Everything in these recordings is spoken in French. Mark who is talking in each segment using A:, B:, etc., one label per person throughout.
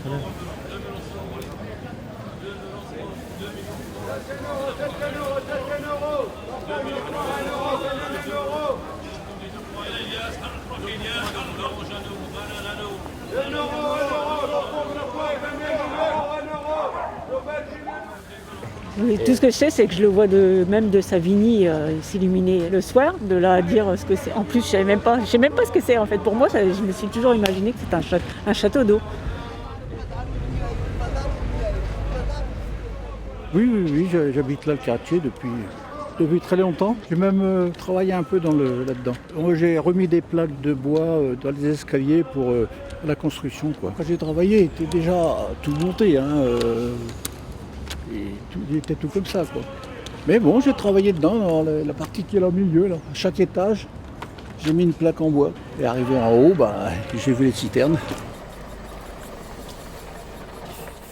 A: à l'heure.
B: Oui, tout ce que je sais, c'est que je le vois même de Savigny s'illuminer le soir, de là à dire ce que c'est. En plus, je sais même pas ce que c'est en fait. Pour moi, je me suis toujours imaginé que c'était un château d'eau.
C: Oui, j'habite là le quartier depuis très longtemps. J'ai même travaillé un peu là-dedans. J'ai remis des plaques de bois dans les escaliers pour la construction, quoi. Quand j'ai travaillé, il était déjà tout monté, hein, et il était tout comme ça, quoi. Mais bon, j'ai travaillé dedans, dans la partie qui est là au milieu, là. À chaque étage, j'ai mis une plaque en bois. Et arrivé en haut, j'ai vu les citernes.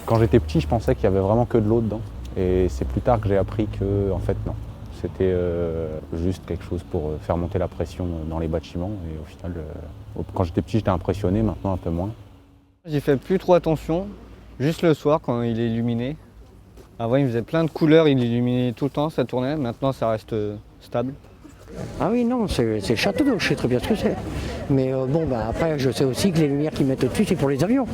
D: Quand j'étais petit, je pensais qu'il y avait vraiment que de l'eau dedans. Et c'est plus tard que j'ai appris que, en fait, non. C'était juste quelque chose pour faire monter la pression dans les bâtiments. Et au final, quand j'étais petit, j'étais impressionné, maintenant un peu moins.
E: J'y fais plus trop attention, juste le soir quand il est illuminé. Avant, il faisait plein de couleurs, il illuminait tout le temps, ça tournait. Maintenant, ça reste stable.
F: Ah oui, non, c'est le château d'eau, je sais très bien ce que c'est. Mais après, je sais aussi que les lumières qu'ils mettent au-dessus, c'est pour les avions.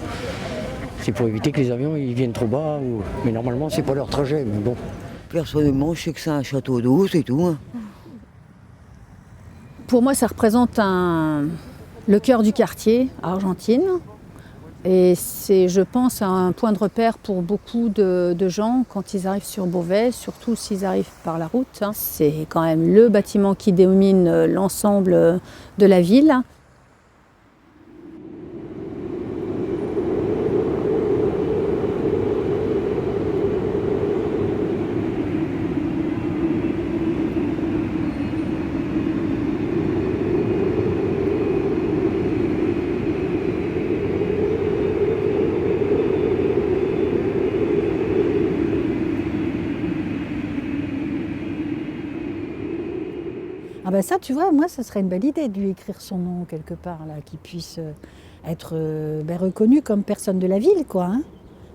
F: C'est pour éviter que les avions ils viennent trop bas. Mais normalement, c'est pas leur trajet. Mais bon.
G: Personnellement, je sais que c'est un château d'eau, c'est tout. Hein.
H: Pour moi, ça représente le cœur du quartier, à Argentine. Et c'est, je pense, un point de repère pour beaucoup de gens quand ils arrivent sur Beauvais, surtout s'ils arrivent par la route. C'est quand même le bâtiment qui domine l'ensemble de la ville. Ah ben ça, tu vois, moi, ce serait une belle idée de lui écrire son nom quelque part, là, qu'il puisse être reconnu comme personne de la ville, quoi. Hein.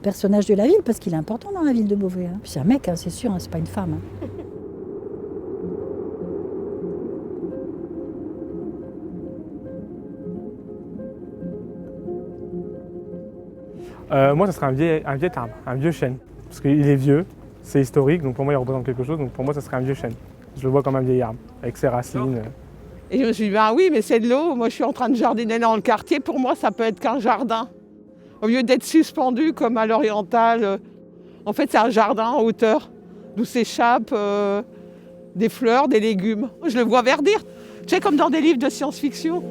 H: Personnage de la ville, parce qu'il est important dans la ville de Beauvais. Hein. Puis c'est un mec, hein, c'est sûr, hein, c'est pas une femme.
I: Hein. Moi, ça serait un vieil arbre, un vieux chêne. Parce qu'il est vieux, c'est historique, donc pour moi, il représente quelque chose. Donc pour moi, ça serait un vieux chêne. Je le vois comme un vieil arbre, avec ses racines.
J: Et je me suis dit, ben oui, mais c'est de l'eau. Moi, je suis en train de jardiner dans le quartier. Pour moi, ça peut être qu'un jardin. Au lieu d'être suspendu comme à l'Oriental, en fait, c'est un jardin en hauteur, d'où s'échappent des fleurs, des légumes. Je le vois verdir, tu sais, comme dans des livres de science-fiction.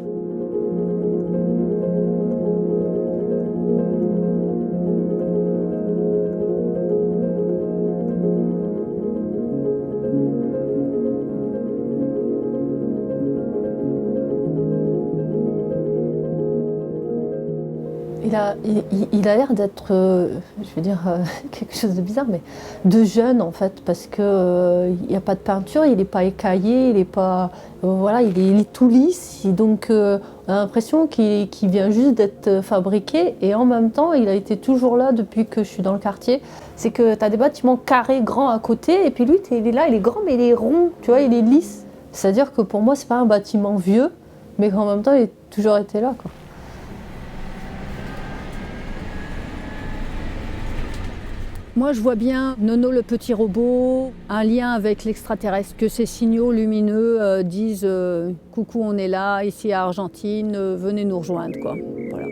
K: Il a l'air d'être, je veux dire, quelque chose de bizarre, mais de jeune en fait, parce qu'il n'y a pas de peinture, il n'est pas écaillé, il n'est pas, voilà, il est tout lisse, et donc on a l'impression qu'il vient juste d'être fabriqué, et en même temps, il a été toujours là depuis que je suis dans le quartier. C'est que tu as des bâtiments carrés grands à côté, et puis lui, il est là, il est grand, mais il est rond, tu vois, il est lisse. C'est-à-dire que pour moi, c'est pas un bâtiment vieux, mais qu'en même temps, il a toujours été là, quoi.
H: Moi, je vois bien Nono le petit robot, un lien avec l'extraterrestre, que ces signaux lumineux disent coucou, on est là, ici à Argentine, venez nous rejoindre, quoi. Voilà.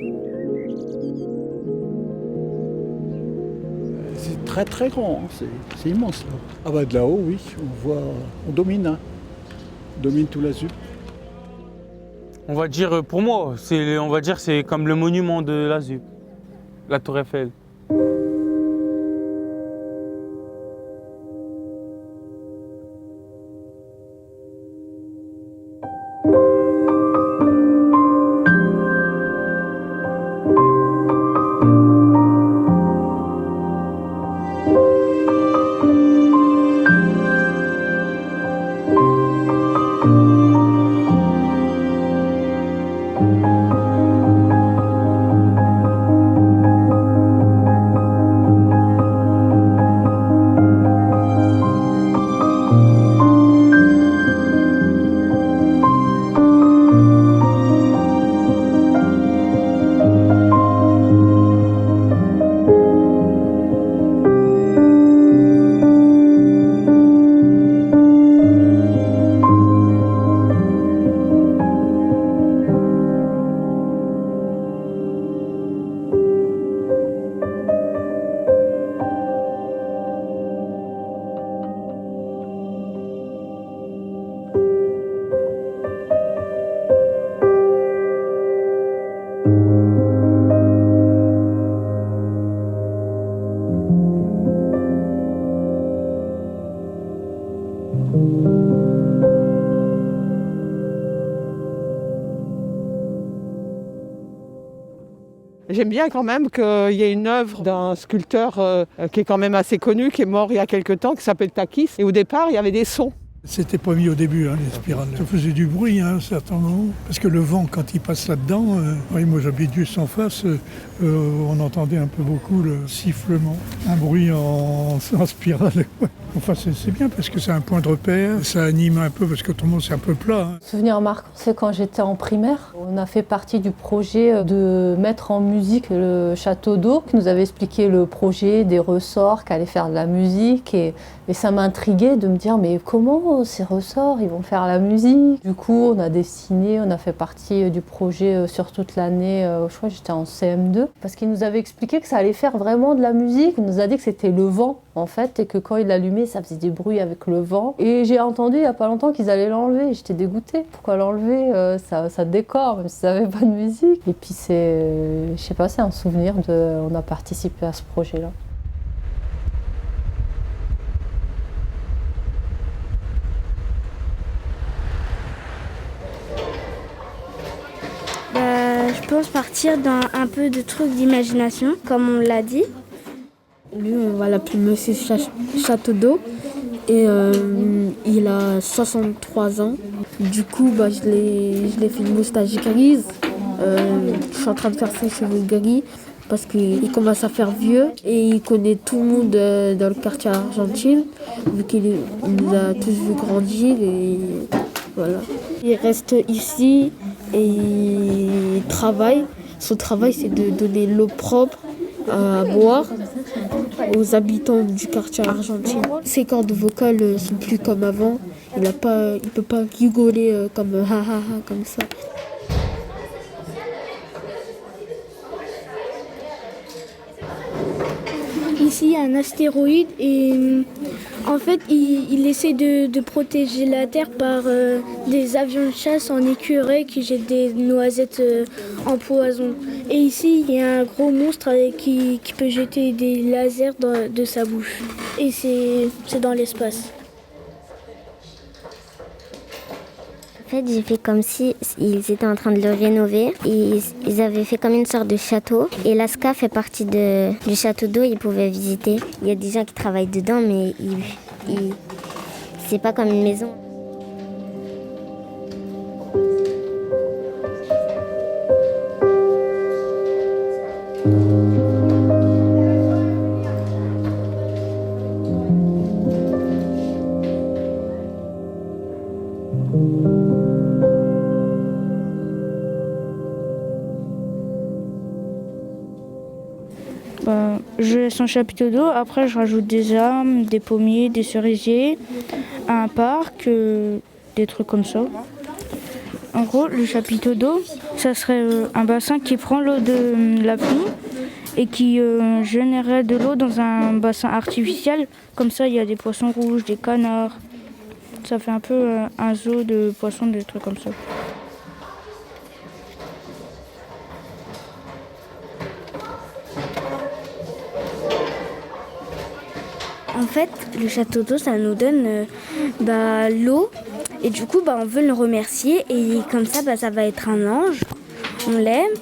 C: C'est très très grand, hein. C'est immense. Là. Ah bah de là-haut, oui, on domine. Hein. On domine tout l'azur.
A: On va dire, pour moi, c'est comme le monument de l'Azur, la Tour Eiffel.
J: J'aime bien quand même qu'il y ait une œuvre d'un sculpteur qui est quand même assez connu, qui est mort il y a quelque temps, qui s'appelle Takis. Et au départ, il y avait des sons.
L: C'était pas mis au début, hein, les spirales. Ça faisait du bruit à un certain moment, parce que le vent, quand il passe là-dedans, oui, moi j'habite juste en face, on entendait un peu beaucoup le sifflement, un bruit en spirale. Enfin, c'est bien parce que c'est un point de repère, ça anime un peu, parce que tout le monde c'est un peu plat. Hein.
K: Souvenir marquant, c'est quand j'étais en primaire. On a fait partie du projet de mettre en musique le château d'eau, qui nous avait expliqué le projet, des ressorts, qu'allait faire de la musique. Et ça m'intriguait de me dire, mais comment ces ressorts, ils vont faire la musique? Du coup, on a dessiné, on a fait partie du projet sur toute l'année. Je crois que j'étais en CM2. Parce qu'il nous avait expliqué que ça allait faire vraiment de la musique. Il nous a dit que c'était le vent, en fait, et que quand il l'allumait, ça faisait des bruits avec le vent. Et j'ai entendu il n'y a pas longtemps qu'ils allaient l'enlever. J'étais dégoûtée. Pourquoi l'enlever? Ça décore, même si ça n'avait pas de musique. Et puis je sais pas, c'est un souvenir on a participé à ce projet-là.
M: Je pense partir dans un peu de trucs d'imagination, comme on l'a dit.
N: Lui, on va l'appeler Monsieur Château d'eau. Et il a 63 ans. Du coup, je l'ai fait une moustache grise. Je suis en train de faire ses cheveux gris parce qu'il commence à faire vieux et il connaît tout le monde dans le quartier Argentine, vu qu'il nous a tous vu grandir et voilà. Il reste ici et il travaille. Son travail, c'est de donner l'eau propre à boire aux habitants du quartier Argentine. Ses cordes vocales sont plus comme avant. Il peut pas rigoler comme ha ha ha comme ça.
M: Ici, il y a un astéroïde et en fait, il essaie de protéger la Terre par des avions de chasse en écureuil qui jettent des noisettes en poison. Et ici, il y a un gros monstre qui peut jeter des lasers de sa bouche. Et c'est dans l'espace.
O: En fait, j'ai fait comme si ils étaient en train de le rénover. Et ils avaient fait comme une sorte de château. Et l'ASCA fait partie du château d'eau, ils pouvaient visiter. Il y a des gens qui travaillent dedans, mais c'est pas comme une maison.
M: Je laisse un chapiteau d'eau, après je rajoute des arbres, des pommiers, des cerisiers, un parc, des trucs comme ça. En gros, le chapiteau d'eau, ça serait un bassin qui prend l'eau de la pluie et qui générerait de l'eau dans un bassin artificiel. Comme ça, il y a des poissons rouges, des canards. Ça fait un peu un zoo de poissons, des trucs comme ça. En fait, le château d'eau, ça nous donne l'eau. Et du coup, on veut le remercier. Et comme ça, ça va être un ange. On l'aime.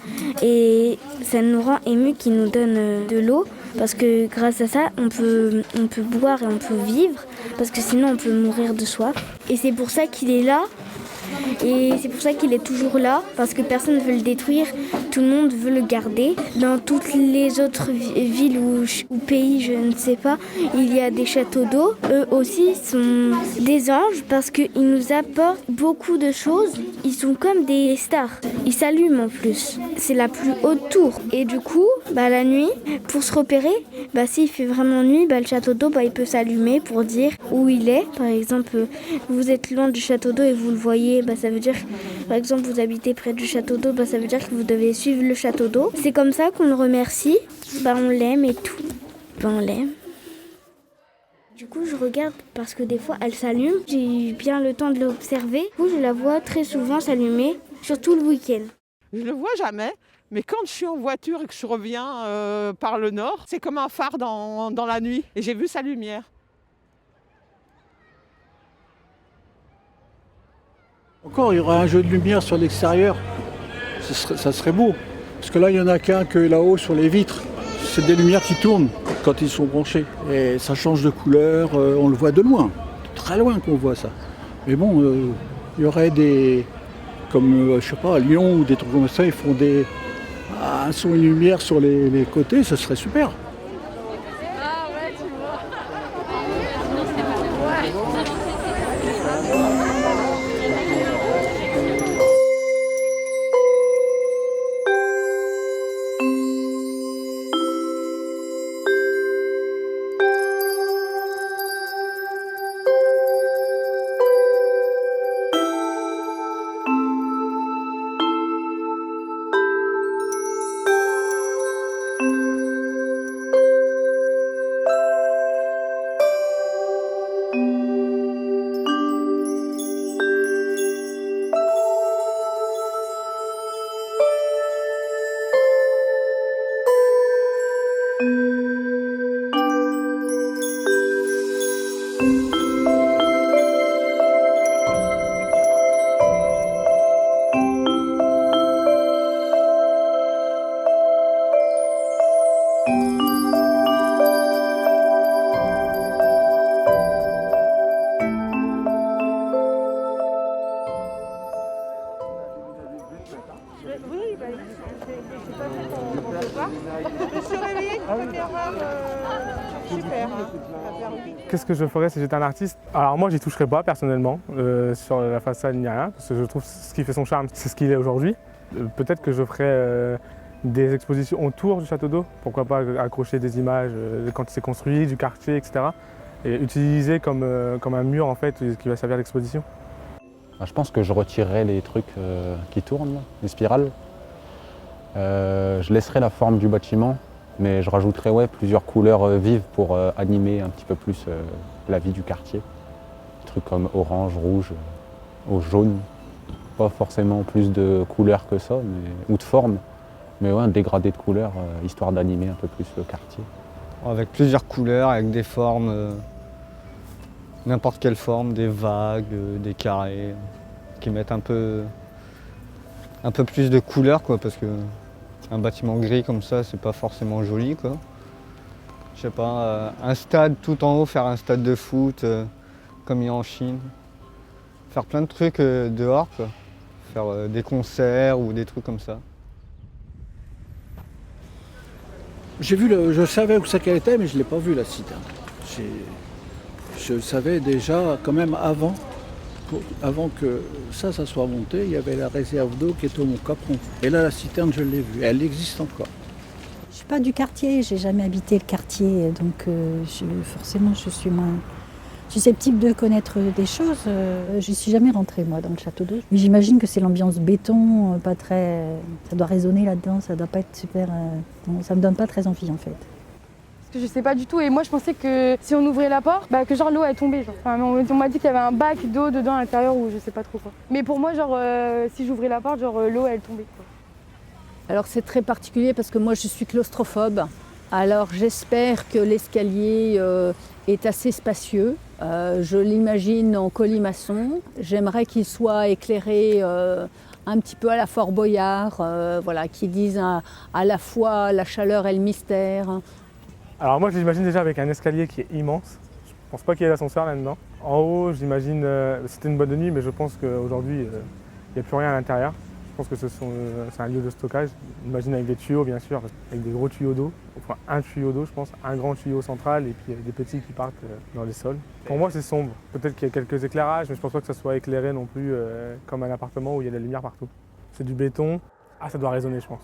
M: Et ça nous rend émus qu'il nous donne de l'eau. Parce que grâce à ça, on peut boire et on peut vivre. Parce que sinon, on peut mourir de soif. Et c'est pour ça qu'il est là. Et c'est pour ça qu'il est toujours là, parce que personne ne veut le détruire, tout le monde veut le garder. Dans toutes les autres villes ou pays, je ne sais pas, il y a des châteaux d'eau. Eux aussi sont des anges parce qu'ils nous apportent beaucoup de choses. Ils sont comme des stars. Ils s'allument en plus. C'est la plus haute tour. Et du coup, la nuit, pour se repérer, s'il fait vraiment nuit, le château d'eau, il peut s'allumer pour dire où il est. Par exemple, vous êtes loin du château d'eau et vous le voyez, ça veut dire, par exemple, vous habitez près du château d'eau, ça veut dire que vous devez suivre le château d'eau. C'est comme ça qu'on le remercie. On l'aime et tout. On l'aime. Du coup, je regarde parce que des fois, elle s'allume. J'ai bien le temps de l'observer. Du coup, je la vois très souvent s'allumer, surtout le week-end.
J: Je le vois jamais, mais quand je suis en voiture et que je reviens par le nord, c'est comme un phare dans la nuit. Et j'ai vu sa lumière.
C: Encore, il y aurait un jeu de lumière sur l'extérieur, ça serait beau. Parce que là, il y en a qu'un que là-haut sur les vitres. C'est des lumières qui tournent quand ils sont branchés. Et ça change de couleur, on le voit de loin. Très loin qu'on voit ça. Mais bon, il y aurait des... Comme, je sais pas, à Lyon ou des trucs comme ça, ils font un son et une lumière sur les côtés, ça serait super.
I: Qu'est-ce que je ferais si j'étais un artiste? Alors moi, j'y toucherais pas personnellement sur la façade ni rien, parce que je trouve ce qui fait son charme, c'est ce qu'il est aujourd'hui. Peut-être que je ferais des expositions autour du château d'eau, pourquoi pas accrocher des images quand il s'est construit, du quartier, etc. Et utiliser comme un mur en fait qui va servir d'exposition.
D: Je pense que je retirerais les trucs qui tournent, les spirales. Je laisserais la forme du bâtiment, mais je rajouterais plusieurs couleurs vives pour animer un petit peu plus la vie du quartier. Des trucs comme orange, rouge, au jaune. Pas forcément plus de couleurs que ça, ou de forme, mais un dégradé de couleurs, histoire d'animer un peu plus le quartier.
E: Avec plusieurs couleurs, avec des formes, n'importe quelle forme, des vagues, des carrés, qui mettent un peu plus de couleurs, quoi, parce que un bâtiment gris comme ça, c'est pas forcément joli, quoi. Je sais pas, un stade tout en haut, faire un stade de foot, comme il y a en Chine. Faire plein de trucs dehors, quoi. Faire des concerts ou des trucs comme ça.
C: J'ai vu, je savais où ça qu'elle était, mais je ne l'ai pas vu la citerne. Je savais déjà, quand même avant que ça soit monté, il y avait la réserve d'eau qui était au Mont Capron. Et là, la citerne, je l'ai vue. Elle existe encore.
P: Je ne suis pas du quartier, j'ai jamais habité le quartier, donc forcément, je suis moins susceptible de connaître des choses. Je ne suis jamais rentrée, moi, dans le château d'eau. Mais j'imagine que c'est l'ambiance béton, pas très... Ça doit résonner là-dedans, ça doit pas être super... ça me donne pas très envie, en fait.
Q: Parce que je sais pas du tout, et moi je pensais que si on ouvrait la porte, que genre l'eau elle tombait. Genre. Enfin, on m'a dit qu'il y avait un bac d'eau dedans à l'intérieur ou je sais pas trop quoi. Mais pour moi, genre, si j'ouvrais la porte, genre l'eau elle tombait. Quoi.
H: Alors c'est très particulier parce que moi je suis claustrophobe. Alors j'espère que l'escalier est assez spacieux. Je l'imagine en colimaçon. J'aimerais qu'il soit éclairé un petit peu à la Fort Boyard, voilà, qui dise à la fois la chaleur et le mystère.
I: Alors moi je l'imagine déjà avec un escalier qui est immense. Je pense pas qu'il y ait l'ascenseur là-dedans. En haut, j'imagine, c'était une boîte de nuit, mais je pense qu'aujourd'hui, il n'y a plus rien à l'intérieur. Je pense que c'est un lieu de stockage. J'imagine avec des tuyaux, bien sûr, avec des gros tuyaux d'eau. Enfin, un tuyau d'eau, je pense, un grand tuyau central et puis des petits qui partent dans les sols. Pour moi, c'est sombre. Peut-être qu'il y a quelques éclairages, mais je pense pas que ça soit éclairé non plus comme un appartement où il y a de la lumière partout. C'est du béton. Ah, ça doit résonner, je pense.